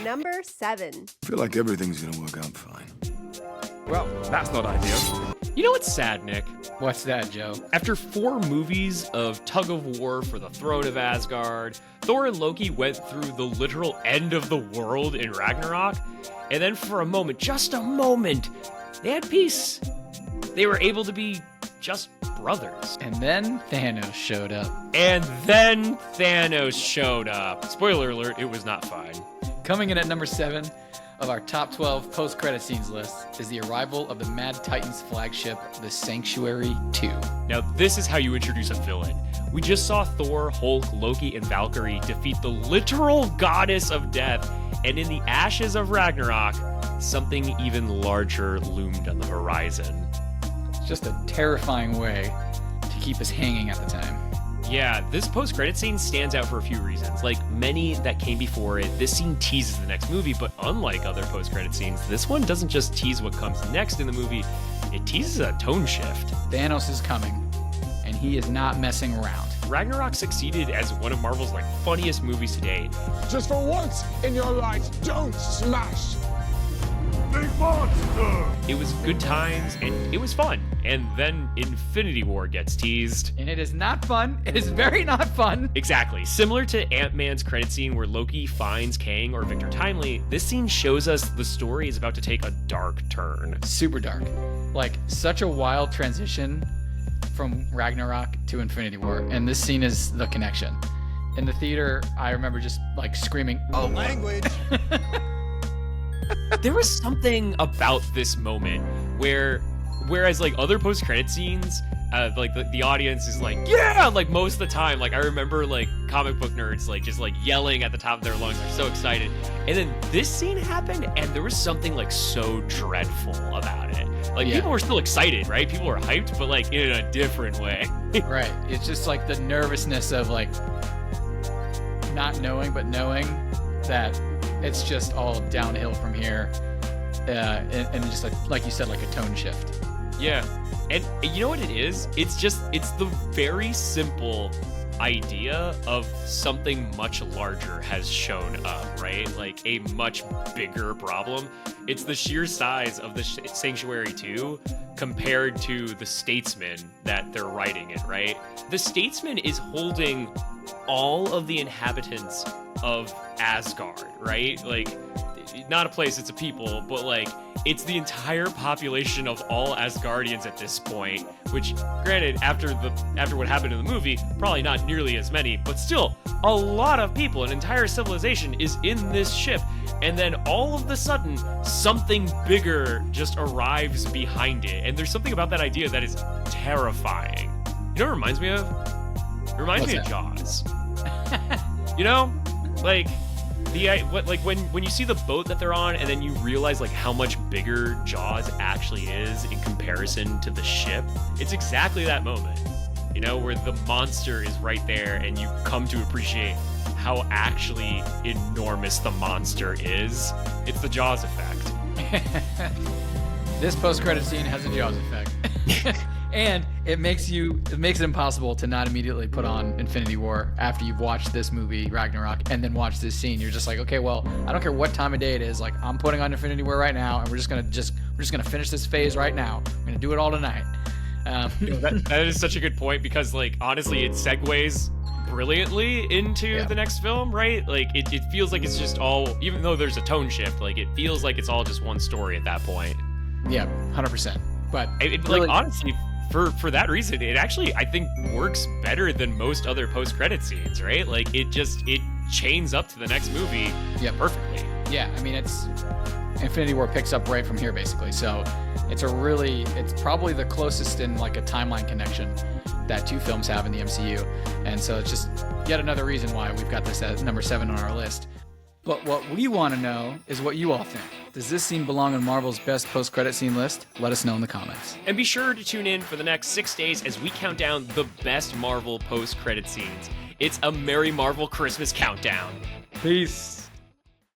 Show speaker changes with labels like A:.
A: Number 7.
B: I feel like everything's gonna work out fine.
C: Well, that's not ideal. You know what's sad, Nick?
D: What's that, Joe?
C: After 4 movies of tug of war for the throne of Asgard, Thor and Loki went through the literal end of the world in Ragnarok, and then for a moment, just a moment, they had peace. They were able to be just brothers.
D: And then Thanos showed up.
C: Spoiler alert, it was not fine.
D: Coming in at number 7 of our top 12 post-credit scenes list is the arrival of the Mad Titans flagship, the Sanctuary 2.
C: Now, this is how you introduce a villain. We just saw Thor, Hulk, Loki, and Valkyrie defeat the literal goddess of death, and in the ashes of Ragnarok, something even larger loomed on the horizon.
D: It's just a terrifying way to keep us hanging at the time.
C: Yeah, this post-credit scene stands out for a few reasons. Like many that came before it, this scene teases the next movie, but unlike other post-credit scenes, this one doesn't just tease what comes next in the movie, it teases a tone shift.
D: Thanos is coming, and he is not messing around.
C: Ragnarok succeeded as one of Marvel's funniest movies to date.
E: Just for once in your life, don't smash.
B: Big monster!
C: It was good times, and it was fun. And then Infinity War gets teased.
D: And it is not fun. It is very not fun.
C: Exactly. Similar to Ant-Man's credit scene where Loki finds Kang or Victor Timely, this scene shows us the story is about to take a dark turn.
D: Super dark. Such a wild transition from Ragnarok to Infinity War. And this scene is the connection. In the theater, I remember just screaming, "Oh,
E: Language."
C: There was something about this moment whereas other post-credit scenes, the audience is yeah, most of the time. I remember comic book nerds just yelling at the top of their lungs. They're so excited. And then this scene happened, and there was something so dreadful about it. People were still excited, right? People were hyped, but in a different way.
D: Right. It's just the nervousness of not knowing, but knowing that it's just all downhill from here. And just like you said, a tone shift.
C: Yeah. And you know what it is? It's the very simple idea of something much larger has shown up, right? A much bigger problem. It's the sheer size of the Sanctuary 2 compared to the Statesman that they're writing it, right? The Statesman is holding all of the inhabitants of Asgard, right? Not a place, it's a people, but it's the entire population of all Asgardians at this point, which granted, after what happened in the movie, probably not nearly as many, but still a lot of people. An entire civilization is in this ship, and then all of a sudden something bigger just arrives behind it, and there's something about that idea that is terrifying. You know what it reminds me of? It reminds me of Jaws. You know, when you see the boat that they're on, and then you realize how much bigger Jaws actually is in comparison to the ship. It's exactly that moment, where the monster is right there, and you come to appreciate how actually enormous the monster is. It's the Jaws effect.
D: This post-credit scene has a Jaws effect. And it makes it impossible to not immediately put on Infinity War after you've watched this movie, Ragnarok, and then watch this scene. You're just okay, well, I don't care what time of day it is. I'm putting on Infinity War right now, and we're just gonna finish this phase right now. We're gonna do it all tonight.
C: That is such a good point, because honestly, it segues brilliantly into the next film, right? It feels like it's just all, even though there's a tone shift, it feels like it's all just one story at that point.
D: Yeah, 100%. But
C: really, honestly, for that reason, it actually, I think, works better than most other post-credit scenes, right? It chains up to the next movie perfectly.
D: Yeah, I mean, Infinity War picks up right from here, basically. So it's probably the closest in a timeline connection that two films have in the MCU. And so it's just yet another reason why we've got this at number 7 on our list. But what we want to know is what you all think. Does this scene belong on Marvel's best post-credit scene list? Let us know in the comments.
C: And be sure to tune in for the next 6 days as we count down the best Marvel post-credit scenes. It's a Merry Marvel Christmas countdown.
D: Peace.